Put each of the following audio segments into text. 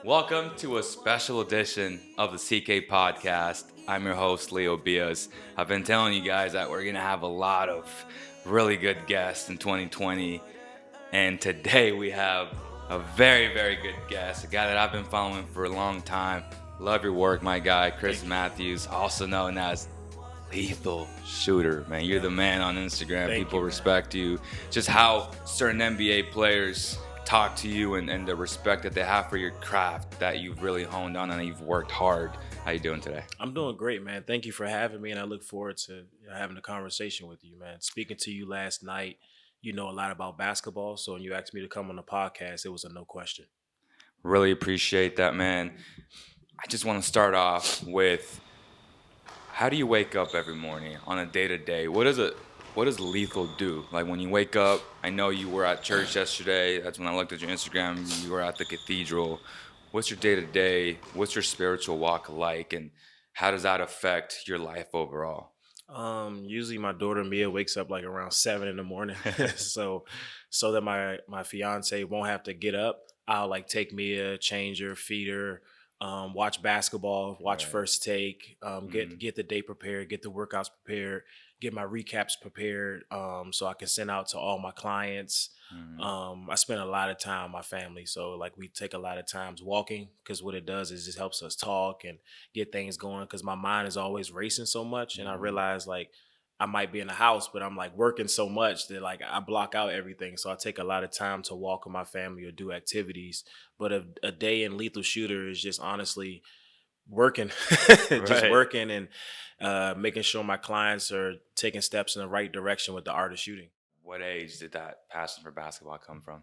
Welcome to a special edition of the CK podcast. I'm your host, Leo Bias. I've been telling you guys that we're going to have a lot of really good guests in 2020. And today we have a very, very good guest, a guy that I've been following for a long time. Love your work, my guy, Chris Matthews, also known as Lethal Shooter. Man, you're the man on Instagram. People respect you. Just how certain NBA players talk to you and the respect that they have for your craft that you've really honed on and you've worked hard. How you doing today? I'm doing great, man. Thank you for having me, and I look forward to having a conversation with you, man. Speaking to you last night, you know a lot about basketball, so when you asked me to come on the podcast, it was a no question. Really appreciate that, man. I just want to start off with, how do you wake up every morning on a day to day? What does Lethal do? Like when you wake up, I know you were at church yesterday. That's when I looked at your Instagram. You were at the cathedral. What's your day to day? What's your spiritual walk like? And how does that affect your life overall? Usually my daughter Mia wakes up like around 7 in the morning, so that my fiance won't have to get up. I'll like take Mia, change her, feed her, watch basketball, watch Right. first take, Mhm. get the day prepared, get the workouts prepared, get my recaps prepared, so I can send out to all my clients. Mhm. I spend a lot of time with my family, so like we take a lot of times walking because what it does is it helps us talk and get things going because my mind is always racing so much, and I Mhm. realize like I might be in the house, but I'm like working so much that like I block out everything. So I take a lot of time to walk with my family or do activities. But a day in Lethal Shooter is just honestly working, just Right. working and making sure my clients are taking steps in the right direction with the art of shooting. What age did that passion for basketball come from?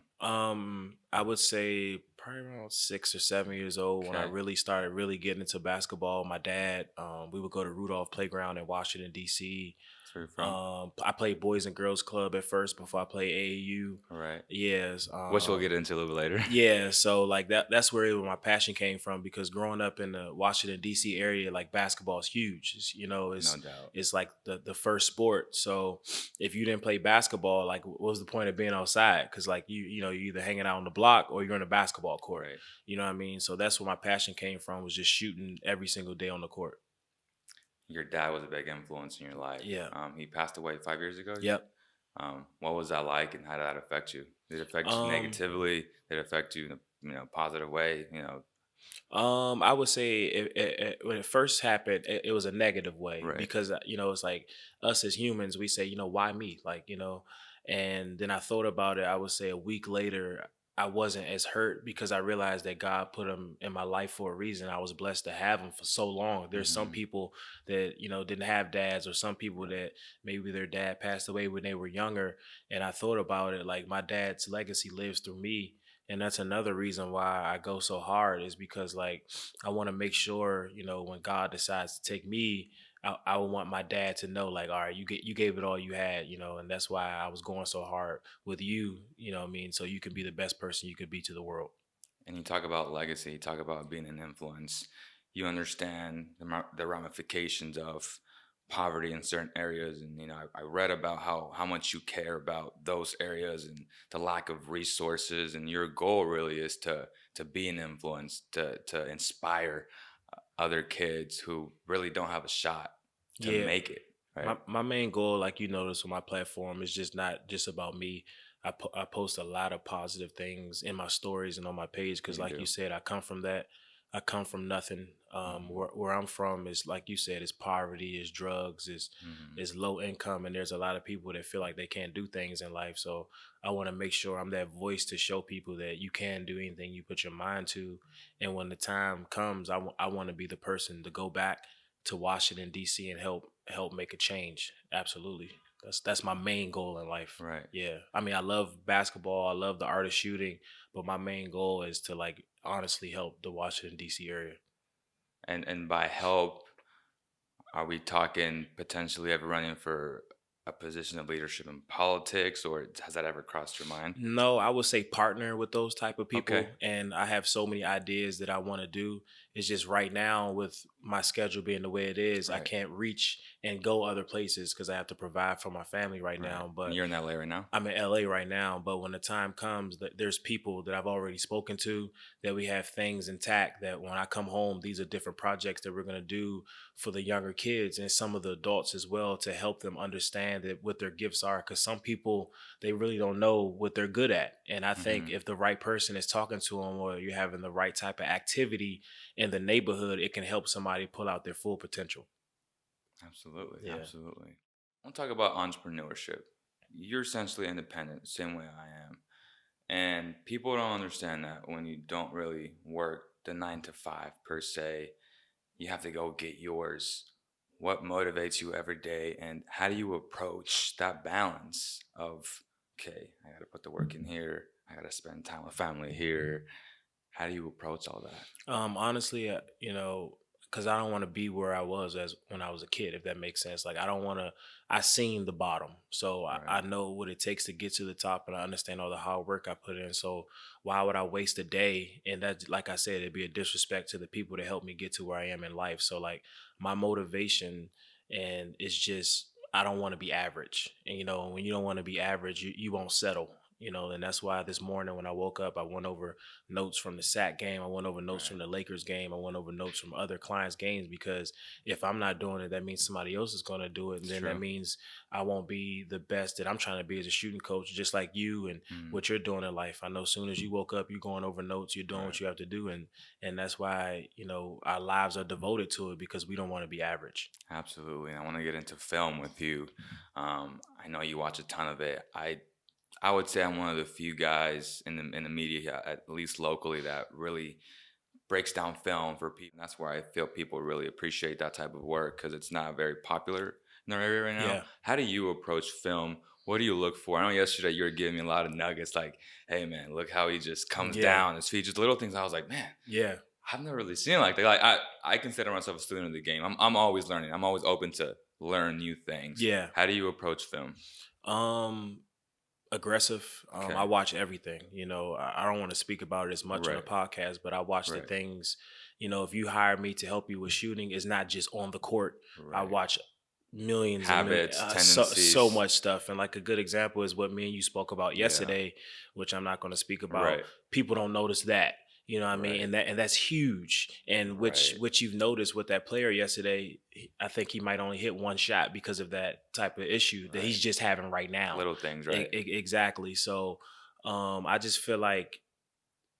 I would say probably around 6 or 7 years old when I Okay. really started really getting into basketball. My dad, we would go to Rudolph Playground in Washington D.C. That's where you're from. I played Boys and Girls Club at first before I played AAU. All right. Yes. Which we'll get into a little bit later. Yeah, so like that's where my passion came from because growing up in the Washington D.C. area, like basketball is huge. No doubt. It's like the first sport. So if you didn't play basketball, like what was the point of being outside? Because like you're either hanging out on the block or you're on a basketball court. Right. You know what I mean? So that's where my passion came from, was just shooting every single day on the court. Your dad was a big influence in your life. Yeah. He passed away 5 years ago, you said? Yep. What was that like, and how did that affect you? Did it affect you Um, negatively? Did it affect you in a positive way? I would say when it first happened, it was a negative way Right. because it's like us as humans, we say, why me? Like, and then I thought about it. I would say a week later, I wasn't as hurt because I realized that God put him in my life for a reason. I was blessed to have him for so long. There's some Hmm. people that didn't have dads, or some people that maybe their dad passed away when they were younger. And I thought about it like my dad's legacy lives through me, and that's another reason why I go so hard, is because like I want to make sure when God decides to take me, I want my dad to know like, all right, you gave it all you had, and that's why I was going so hard with you, what I mean, so you can be the best person you could be to the world. And you talk about legacy, you talk about being an influence. You understand the ramifications of poverty in certain areas, and I read about how much you care about those areas and the lack of resources. And your goal really is to be an influence, to inspire other kids who really don't have a shot to Yeah, make it. Right? my main goal, like you notice on my platform, is just not just about me. I post a lot of positive things in my stories and on my page because, You like you do. said, I come from that. I come from nothing. Hmm. Where I'm from is, like you said, is poverty, is drugs, Hmm. is low income, and there's a lot of people that feel like they can't do things in life. So I want to make sure I'm that voice to show people that you can do anything you put your mind to, and when the time comes, I want to be the person to go back to Washington D.C. and help make a change. Absolutely, that's my main goal in life. Right. Yeah, I mean, I love basketball, I love the art of shooting, but my main goal is to like honestly help the Washington D.C. area. And by help, are we talking potentially ever running for a position of leadership in politics, or has that ever crossed your mind? No, I would say partner with those type of Okay. people, and I have so many ideas that I want to do. It's just right now with my schedule being the way it is, I Right. can't reach and go other places because I have to provide for my family right Right. now. And But you're in LA right now? I'm in LA right now, but when the time comes, that there's people that I've already spoken to, that we have things intact, that when I come home, these are different projects that we're going to do for the younger kids and some of the adults as well, to help them understand that what their gifts are. Because some people, they really don't know what they're good at. And I think Hmm. if the right person is talking to them, or you're having the right type of activity in the neighborhood, it can help somebody pull out their full potential. Absolutely. Yeah. Absolutely. I want to talk about entrepreneurship. You're essentially independent, same way I am. And people don't understand that when you don't really work the 9 to 5 per se, you have to go get yours. What motivates you every day, and how do you approach that balance of, okay, I got to put the work in here, I got to spend time with family here. How do you approach all that? Honestly, because I don't want to be where I was as when I was a kid, if that makes sense. Like I don't want to. I seen the bottom, so I Right. know what it takes to get to the top, and I understand all the hard work I put in. So why would I waste a day? And that, like I said, it'd be a disrespect to the people that helped me get to where I am in life. So like my motivation, and it's just I don't want to be average. And when you don't want to be average, you won't settle. And that's why this morning when I woke up, I went over notes from the Sac game. I went over notes Right. from the Lakers game. I went over notes from other clients' games, because if I'm not doing it, that means somebody else is going to do it. And It's then that true. means I won't be the best that I'm trying to be as a shooting coach, just like you and Mm, what you're doing in life. I know as soon as you woke up, you're going over notes, you're doing right. what you have to do. And that's why, our lives are devoted to it, because we don't want to be average. Absolutely. And I want to get into film with you. I know you watch a ton of it. I would say I'm one of the few guys in the media, at least locally, that really breaks down film for people. And that's where I feel people really appreciate that type of work, because it's not very popular in our area right now. Yeah. How do you approach film? What do you look for? I know yesterday you were giving me a lot of nuggets, like, hey man, look how he just comes Yeah. down. His feet, just little things. I was like, man, Yeah. I've never really seen it like that. Like I consider myself a student of the game. I'm always learning. I'm always open to learn new things. Yeah. How do you approach film? Um, Aggressive. I Okay. watch everything. I don't want to speak about it as much on the Right. podcast, but I watch the Right. things. If you hire me to help you with shooting, it's not just on the court. I Right. watch millions and millions, Habits, so tendencies. much stuff. And like a good example is what me and you spoke about Yeah. yesterday, which I'm not going to speak about. Right. People don't notice that. You know what I mean? Right. And that's huge. And which Right. which you've noticed with that player yesterday, I think he might only hit one shot because of that type of issue that Right. he's just having right now. Little things, right? Exactly. So I just feel like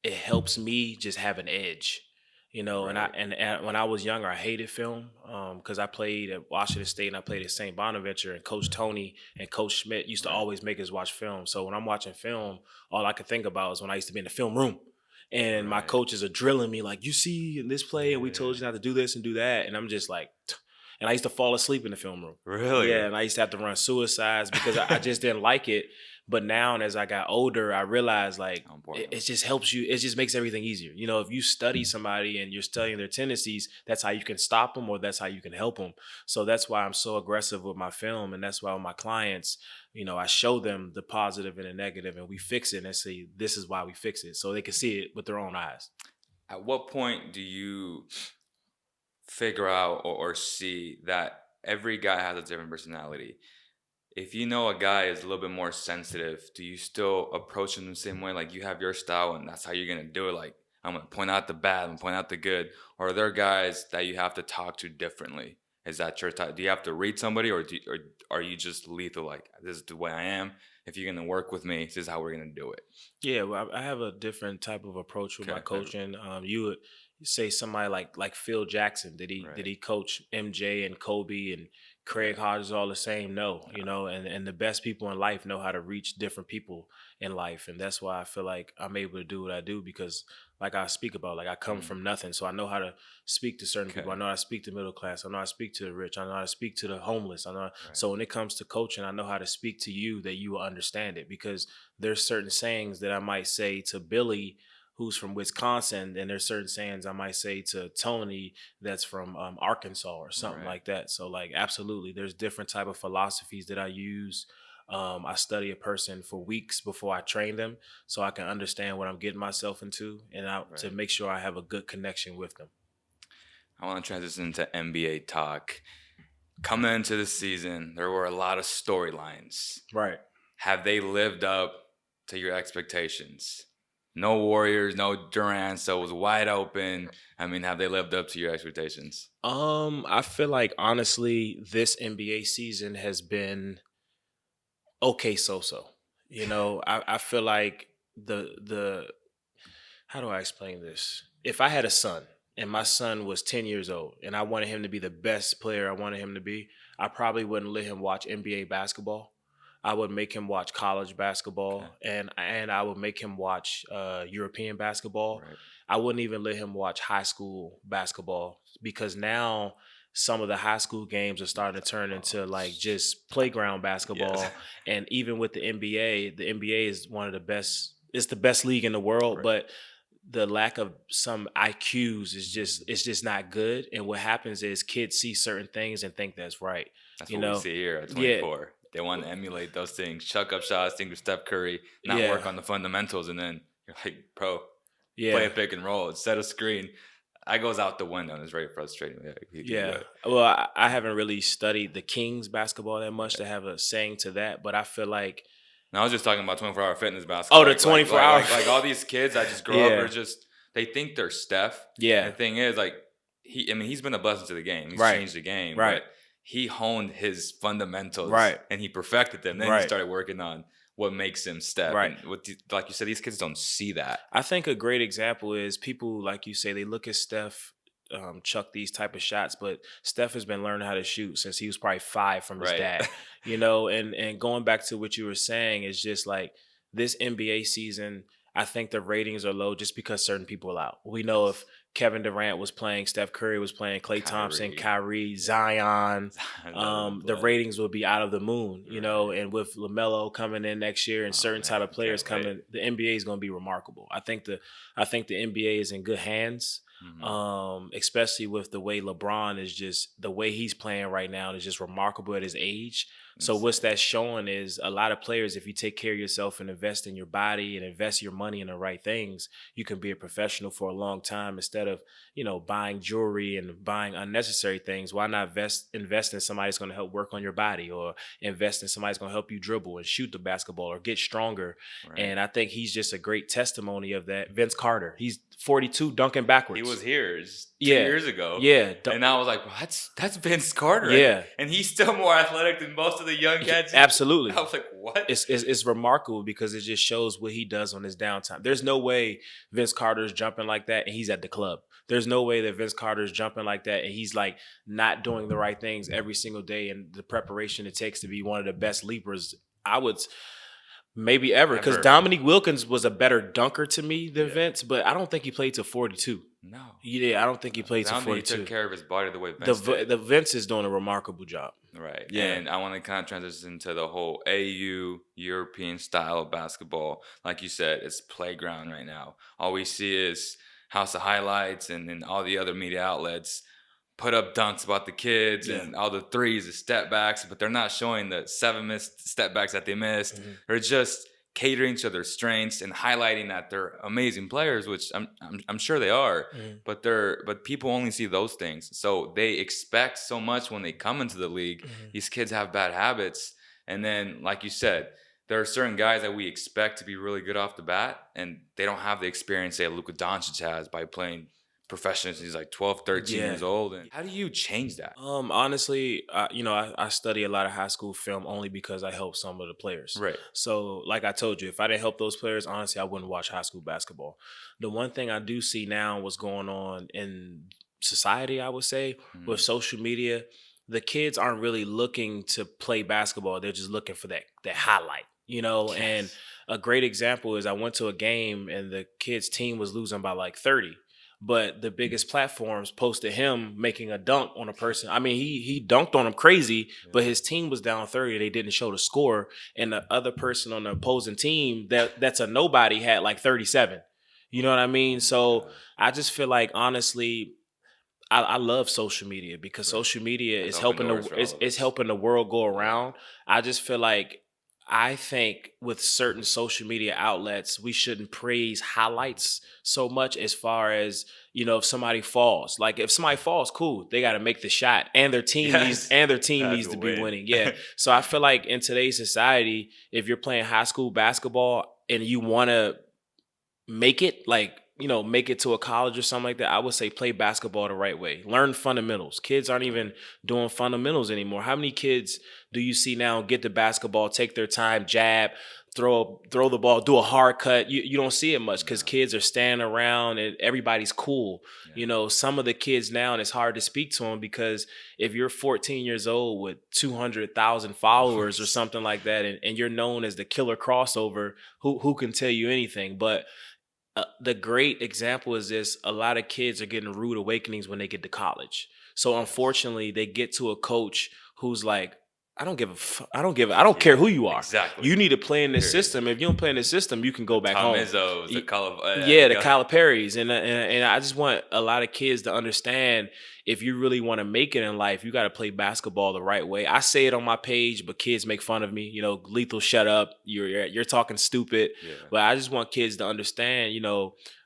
it helps me just have an edge, and I Right. and when I was younger, I hated film, because I played at Washington State and I played at St. Bonaventure, and Coach Tony and Coach Schmidt used to Right. always make us watch film. So when I'm watching film, all I could think about is when I used to be in the film room, and my Right. coaches are drilling me like, you see in this play, and we told Yeah. you not to do this and do that, and I'm just like, and I used to fall asleep in the film room. Yeah, Really? and I used to have to run suicides because I just didn't like it. But now, and as I got older, I realized like How it important. just helps you. It just makes everything easier. If you study somebody and you're studying their tendencies, that's how you can stop them, or that's how you can help them. So that's why I'm so aggressive with my film, and that's why with my clients, I show them the positive and the negative, and we fix it and say this is why we fix it, so they can see it with their own eyes. At what point do you figure out or see that every guy has a different personality? If you know a guy is a little bit more sensitive, do you still approach him the same way? Like you have your style and that's how you're gonna do it. Like I'm gonna point out the bad and point out the good. Or are there guys that you have to talk to differently? Is that your type? Do you have to read somebody, or are you just lethal? Like this is the way I am. If you're gonna work with me, this is how we're gonna do it. Yeah, well, I have a different type of approach with my Okay. coaching. You would say somebody like Phil Jackson. Did he did Right. he coach MJ and Kobe and Craig Right. Hodges all the same? No, Yeah. and the best people in life know how to reach different people in life, and that's why I feel like I'm able to do what I do, because like I speak about, like I come Mm, from nothing, so I know how to speak to certain people. I okay. know how to speak to middle class. I know how to speak to the rich. I know how to speak to the homeless. I know. Right. So when it comes to coaching, I know how to speak to you that you will understand it, because there's certain sayings that I might say to Billy, who's from Wisconsin, and there's certain sayings I might say to Tony that's from Arkansas or something Right. like that. So like absolutely, there's different type of philosophies that I use. I study a person for weeks before I train them, so I can understand what I'm getting myself into, and to Right. make sure I have a good connection with them. I want to transition into NBA talk. Coming into the season, there were a lot of storylines. Right. Have they lived up to your expectations? No Warriors, no Durant, so it was wide open. I mean, have they lived up to your expectations? I feel like honestly, this NBA season has been okay so. I feel like the how do I explain this? If I had a son and my son was 10 years old and I wanted him to be the best player I wanted him to be, I probably wouldn't let him watch NBA basketball. I would make him watch college Okay. basketball and I would make him watch European basketball. Right. I wouldn't even let him watch high school basketball because now some of the high school games are starting to turn into like just playground Yes. basketball. And even with the NBA is one of the best. It's the best league in the world, Right. but the lack of some IQs is just it's just not good. And what happens is kids see certain things and think that's right. That's You what we know, see here at yeah, 24. They want to emulate those things, chuck up shots, think of Steph Curry, not yeah, work on the fundamentals, and then you're like, bro, play yeah, a pick and roll, set a screen. That goes out the window and it's very frustrating. Yeah, you yeah. got it. Well, I haven't really studied the Kings basketball that much to have a saying to that, but I feel like And I was just talking about 24-hour fitness oh, basketball. the 24 hour. Like all these kids that just grow up are Yeah, just they think they're Steph. And yeah, the thing is, like I mean, he's been a blessing to the game. He's right, changed the game, right, but he honed his fundamentals right, and he perfected them. Then he right, started working on what makes him Steph. right. And like you said, these kids don't see that. I think a great example is people like you say they look at Steph chuck these type of shots, but Steph has been learning how to shoot since he was probably 5 from his Right. dad. And going back to what you were saying is just like this NBA season. I think the ratings are low just because certain people are out. We know if Yes. Kevin Durant was playing, Steph Curry was playing, Klay Thompson, Kyrie. Kyrie, Zion, That would have the bled. ratings would be out of the moon, Right. and with LaMelo coming in next year and Oh certain type man, of players can't wait. coming, the NBA is going to be remarkable. I think the NBA is in good hands, Hmm. especially with the way LeBron is just the way he's playing right now is just remarkable at his age. So what's Insane. that showing is a lot of players, if you take care of yourself and invest in your body and invest your money in the right things, you can be a professional for a long time instead of buying jewelry and buying unnecessary things. Why not invest in somebody that's going to help work on your body, or invest in somebody that's going to help you dribble and shoot the basketball or get stronger? Right. And I think he's just a great testimony of that. Vince Carter, he's 42 dunking He backwards. was here just two Yeah, years ago, yeah, and I was like, well, that's Vince Carter, yeah, and he's still more athletic than most of the young cats. I absolutely. was like, what? It's remarkable because it just shows what he does on his downtime. There's no way Vince Carter is jumping like that and he's at the club. There's no way that Vince Carter is jumping like that and he's like not doing the right things every single day and the preparation it takes to be one of the best leapers. I would maybe ever, because Ever? Dominique Wilkins was a better dunker to me than Yeah. Vince, but I don't think he played to 42. No. Yeah, I don't think he 'Cause played I to don't think he took 42. care of his body the way The Vince did. the Vince is doing a remarkable job. Right. Yeah. And I want to kind of transition to the whole AU European style of basketball. Like you said, it's playground right now. All we see is House of Highlights and all the other media outlets put up dunks about the kids Yeah. and all the threes, the step backs, but they're not showing the 7 missed step backs that they missed. Mhm. They're just catering to their strengths and highlighting that they're amazing players, which I'm sure they are. Mhm. But people only see those things, so they expect so much when they come into the league. Mhm. These kids have bad habits, and then like you said, there are certain guys that we expect to be really good off the bat, and they don't have the experience that Luka Doncic has by playing professional since he's like 12, 13 Yeah. years old. And how do you change that? Honestly, I study a lot of high school film only because I help some of the players. Right. So, like I told you, if I didn't help those players, honestly, I wouldn't watch high school basketball. The one thing I do see now, what's going on in society, I would say, with Mhm. social media, the kids aren't really looking to play basketball. They're just looking for that highlight, And Yes. a great example is I went to a game and the kids' team was losing by like 30. But the biggest platforms posted him making a dunk on a person. I mean, he dunked on him crazy, but his team was down 30. They didn't show the score, and the other person on the opposing team that's a nobody had like 37. You know what I mean? So God. I just feel like honestly, I love social media because Right. social media Has is opened helping doors for all of is us. helping the world go Yeah. around. I just feel like I think with certain social media outlets, we shouldn't praise highlights so much as far as, if somebody falls. Like if somebody falls, cool, they got to make the shot and Yes. their team Had needs to to be win. winning. Yeah. So I feel like in today's society, if you're playing high school basketball and you want to make it, like, make it to a college or something like that, I would say play basketball the right way. Learn fundamentals. Kids aren't Right. even doing fundamentals anymore. How many kids do you see now get the basketball, take their time, jab, throw the ball, do a hard cut? You don't see it much because No. kids are standing around and everybody's cool. Yeah. Some of the kids now, and it's hard to speak to them because if you're 14 years old with 200,000 followers or something like that, and you're known as the killer crossover, who can tell you anything? But the great example is this: a lot of kids are getting rude awakenings when they get to college. So Yes. unfortunately, they get to a coach who's like, I don't care who Yeah. you are. Exactly. You need to play in this Period. system. If you don't play in this system, you can The go back Tom home. Izzo's, the Y- color. Yeah, You the got. Calipari's, and I just want a lot of kids to understand, if you really want to make it in life, you got to play basketball the right way. I say it on my page, but kids make fun of me. Lethal, shut up. You're talking stupid. Yeah. But I just want kids to understand,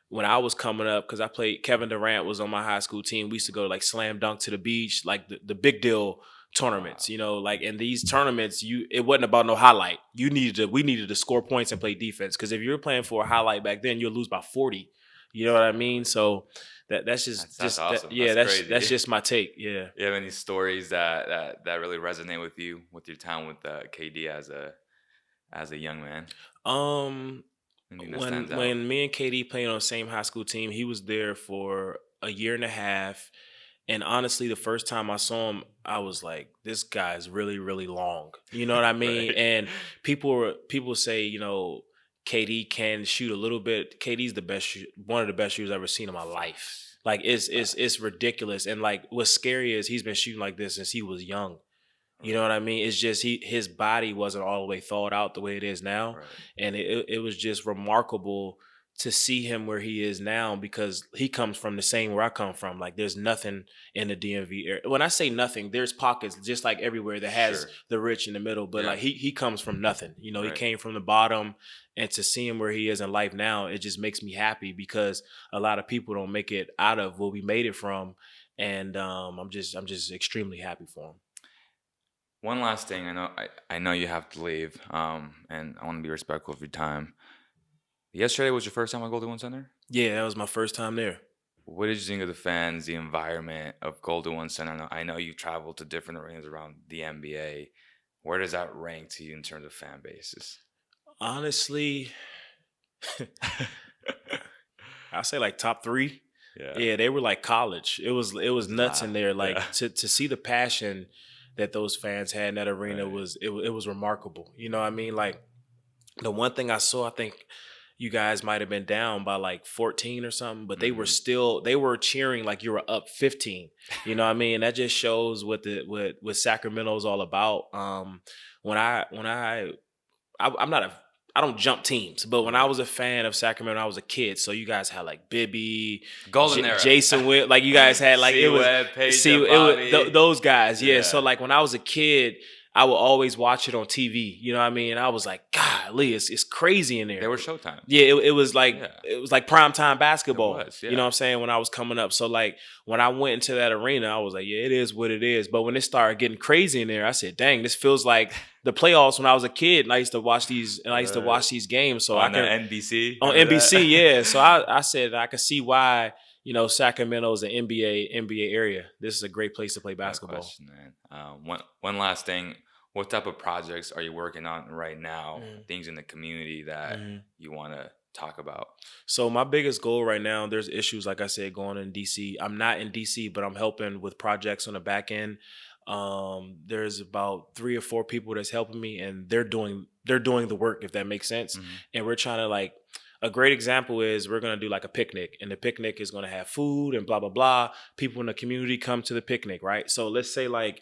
when I was coming up, because I played, Kevin Durant was on my high school team. We used to go like slam dunk to the beach, like the big deal tournaments, Wow. like in these tournaments, it wasn't about no highlight. We needed to score points and play defense. Because if you were playing for a highlight back then, you'll lose by 40. You know what I mean? Exactly. So that's That's just that, awesome. yeah, That's that's crazy. just my take. Yeah. You have any stories that really resonate with you with your time with KD as a young man? Um Anything that stands out? when me and KD played on the same high school team, he was there for a year and a half. And honestly, the first time I saw him, I was like, this guy's really, really long. You know what I mean? Right. And people say, KD can shoot a little bit. KD's one of the best shooters I've ever seen in my life. Facts. Like it's Facts. ridiculous. And like what's scary is he's been shooting like this since he was young. You know Right. what I mean? It's just his body wasn't all the way thawed out the way it is now, Right. and it was just remarkable to see him where he is now, because he comes from the same where I come from. Like there's nothing in the DMV area. When I say nothing, there's pockets just like everywhere that has Sure. the rich in the middle, but Yeah. like he comes from nothing. He Right. came from the bottom, and to see him where he is in life now, it just makes me happy, because a lot of people don't make it out of where we made it from, and I'm just extremely happy for him. One last thing. I know you have to leave. And I want to be respectful of your time. Yesterday was your first time at Golden One Center. Yeah, that was my first time there. What did you think of the fans, the environment of Golden One Center? I know you traveled to different arenas around the NBA. Where does that rank to you in terms of fan bases? Honestly, I say like top three. Yeah, Yeah, they were like college. It was it's nuts in loud. there. Yeah, Like to see the passion that those fans had in that arena right. was remarkable. You know what I mean? Like the one thing I saw, I think you guys might have been down by like 14 or something, but Hmm. they were cheering like you were up 15. You know what I mean? That just shows what Sacramento is all about. I'm not a I don't jump teams, but when I Right. was a fan of Sacramento, I was a kid. So you guys had like Bibby, Golden era. Jason Witt, like you guys had like it C was Web, Page see the it was Bobby. those guys, yeah. So Yeah. like when I was a kid, I would always watch it on TV. You know what I mean? And I was like, golly, it's crazy in They there. were Showtime. Yeah, it was like Yeah, prime time it basketball. was. You know Yeah. what I'm saying? When I was coming up. So like when I went into that arena, I was like, yeah, it is what it is. But when it started getting crazy in there, I said, dang, this feels like the playoffs when I was a kid, and I used to Right. watch these games. So I On can NBC. on Remember NBC, that? yeah. So I said I could see why, Sacramento is an NBA area. This is a great place to play No basketball. question, man. One last thing. What type of projects are you working on right now? Things in the community that Mm-hmm. you want to talk about? So my biggest goal right now, there's issues like I said going in DC. I'm not in DC, but I'm helping with projects on the back end. There's about 3 or 4 people that's helping me, and they're doing the work, if that makes sense. Hmm. And we're trying to like, a great example is we're gonna do like a picnic, and the picnic is gonna have food and blah blah blah. People in the community come to the picnic, right? So let's say like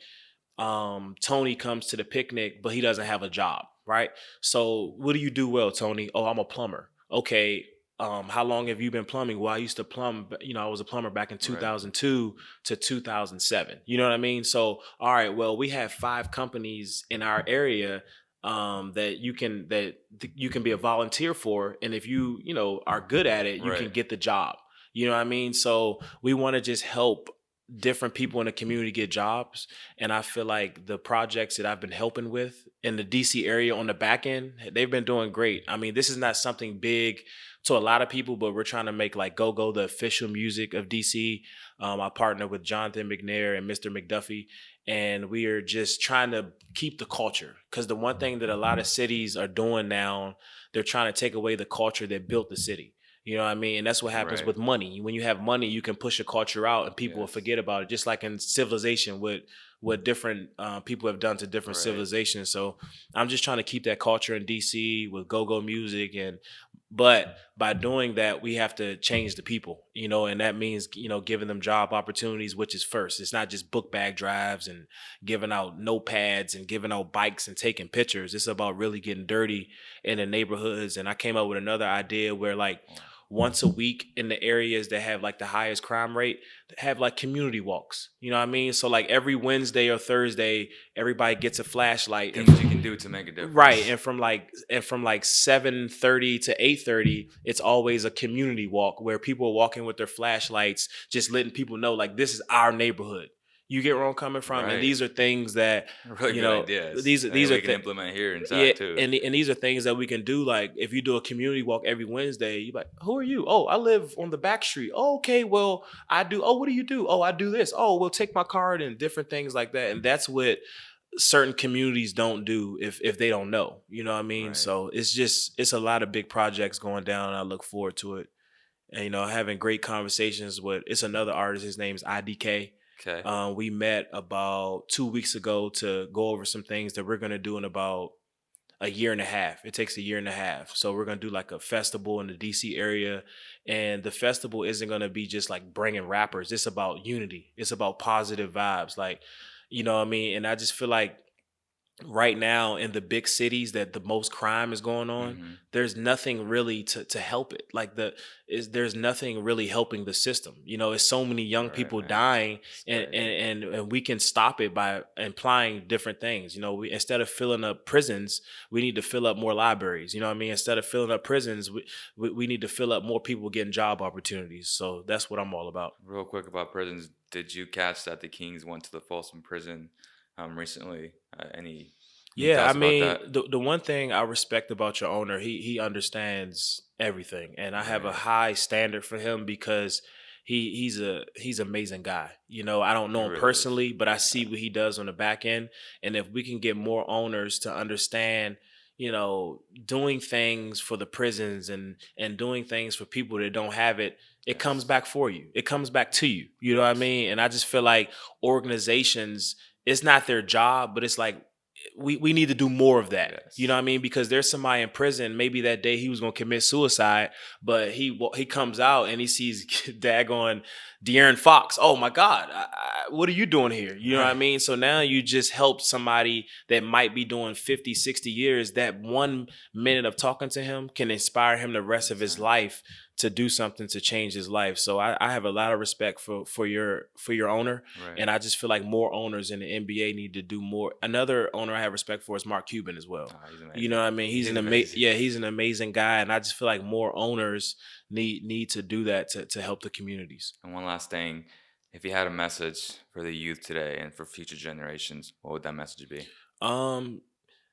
Tony comes to the picnic, but he doesn't have a job, right? So what do you do well, Tony? Oh, I'm a plumber. Okay. How long have you been plumbing? Well, I used to plumb, I was a plumber back in Right. 2002 to 2007. You know what I mean? So, all right, well, we have 5 companies in our area. that you can be a volunteer for, and if you are good at it, you can Right. get the job. You know what I mean? So we want to just help different people in the community get jobs. And I feel like the projects that I've been helping with in the DC area on the back end, they've been doing great. I mean, this is not something big to a lot of people, but we're trying to make like Go Go the official music of DC. I partner with Jonathan McNair and Mr. McDuffie, and we are just trying to keep the culture. Because the one thing that a lot of cities are doing now, they're trying to take away the culture that built the city. You know what I mean? And that's what happens Right. with money. When you have money, you can push a culture out and people will Yes. forget about it. Just like in civilization, what different people have done to different Right. civilizations. So I'm just trying to keep that culture in DC with go-go music. But by doing that, we have to change the people, and that means, giving them job opportunities, which is first. It's not just book bag drives and giving out notepads and giving out bikes and taking pictures. It's about really getting dirty in the neighborhoods. And I came up with another idea where like once a week in the areas that have like the highest crime rate, have like community walks. You know what I mean? So like every Wednesday or Thursday, everybody gets a flashlight Things you can do to make a right. difference. And from like 7:30 to 8:30, it's always a community walk where people are walking with their flashlights, just letting people know like this is our neighborhood. You get where I'm coming from? And Right. these are things that, Really you good know, ideas. these I think these are we can implement here yeah, inside too. and these are things that we can do. Like if you do a community walk every Wednesday, you like, who are you? Oh, I live on the back street. Oh, okay, well, I do. Oh, what do you do? Oh, I do this. Oh, well, take my card and different things like that. And that's what certain communities don't do if they don't know. You know what I mean? Right. So it's a lot of big projects going down, and I look forward to it. And having great conversations with it's another artist. His name is IDK. Okay. We met about 2 weeks ago to go over some things that we're gonna do in about a year and a half. It takes a year and a half. So we're going to do like a festival in the DC area. And the festival isn't going to be just like bringing rappers. It's about unity. It's about positive vibes. Like, you know what I mean? And I just feel like right now in the big cities that the most crime is going on, Mm-hmm. there's nothing really to help it. Like there's nothing really helping the system. It's so many young Right. people Right. dying, and Scary. and we can stop it by implying different things. We, instead of filling up prisons, we need to fill up more libraries. You know what I mean? Instead of filling up prisons, we need to fill up more people getting job opportunities. So that's what I'm all about. Real quick about prisons. Did you catch that the Kings went to the Folsom prison recently? Can you tell Yeah, I us about mean, that? the one thing I respect about your owner, he understands everything, and I have a Right. high standard for him because he's an amazing guy. I don't He know him really is. personally, but I see Yeah. what he does on the back end, and if we can get more owners to understand, doing things for the prisons and doing things for people that don't have it, it comes Yes. back for you. It comes back to you. You know what I Yes. mean? And I just feel like organizations, it's not their job, but it's like we need to do more of that. You know Yes. what I mean? Because there's somebody in prison. Maybe that day he was going to commit suicide, but he comes out and he sees daggone De'Aaron Fox. Oh my God, what are you doing here? You know what I Right. mean? So now you just helped somebody that might be doing 50, 60 years. That 1 minute of talking to him can inspire him the rest of his Exactly. life to do something to change his life. So I have a lot of respect for your owner, Right. and I just feel like more owners in the NBA need to do more. Another owner I have respect for is Mark Cuban as well. Oh, he's You know amazing. what I mean? He's He's an amazing. he's an amazing guy, and I just feel like more owners need to do that to help the communities. And one last thing, if you had a message for the youth today and for future generations, what would that message be? Um,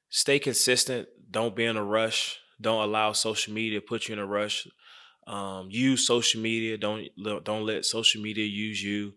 Stay consistent. Don't be in a rush. Don't allow social media to put you in a rush. Use social media. Don't let social media use you.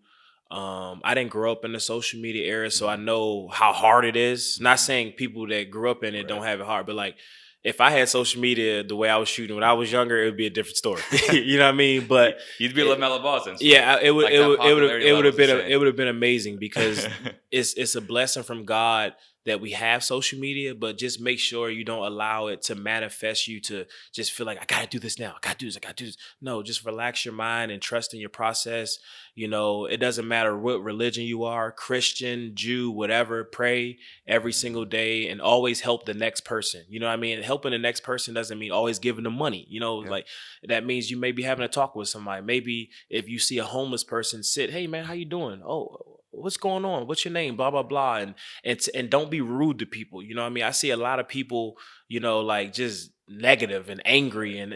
I didn't grow up in the social media era, so I Mm-hmm. know how hard it is. Not Mm-hmm. saying people that grew up in it don't Right. have it hard, but like if I had social media the way I was shooting when I was younger, it would be a different story. You know what I mean? But You'd be it, LaMelo Ball essentially. yeah, it would Like it that would it would popularity it would have level's been insane. it would have been amazing because it's a blessing from God that we have social media, but just make sure you don't allow it to manifest you to just feel like I gotta do this now. I gotta do this. I gotta do this. No, just relax your mind and trust in your process. It doesn't matter what religion you are, Christian, Jew, whatever, pray every single Mhm. day and always help the next person. You know what I mean? Helping the next person doesn't mean always giving them money. Yep. Like that means you may be having a talk with somebody. Maybe if you see a homeless person sit, hey man, how you doing? Oh, what's going on? What's your name? Blah blah blah, and don't be rude to people. You know what I mean? I see a lot of people, like just negative and angry, and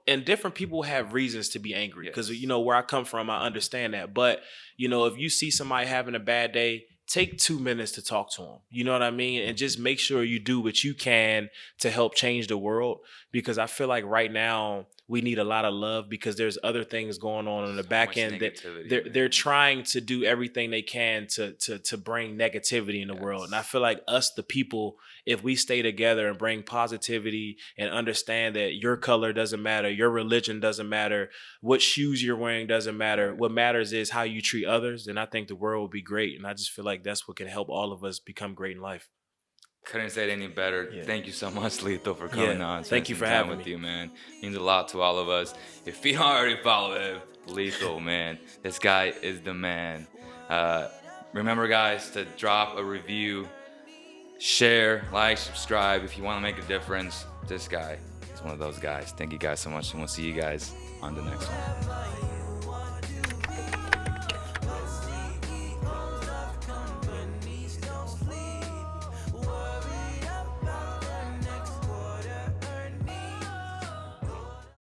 and different people have reasons to be angry because Yes. where I come from, I understand that. But if you see somebody having a bad day, take 2 minutes to talk to them. You know what I mean? And just make sure you do what you can to help change the world, because I feel like right now we need a lot of love, because there's other things going on the So back much end that negativity, they're man. trying to do everything they can to bring negativity in the world. And I Yes. feel like us, the people, if we stay together and bring positivity and understand that your color doesn't matter, your religion doesn't matter, what shoes you're wearing doesn't matter, Right. what matters is how you treat others, then I think the world will be great. And I just feel like that's what can help all of us become great in life. Couldn't say it any better. Yeah. Thank you so much, Lethal, for Yeah. coming on, spending Thank you some for time having with me. you, man. Means a lot to all of us. If you don't already follow him, Lethal, man, this guy is the man. Uh, Remember, guys, to drop a review, share, like, subscribe if you want to make a difference. This guy is one of those guys. Thank you guys so much, and we'll see you guys on the next one.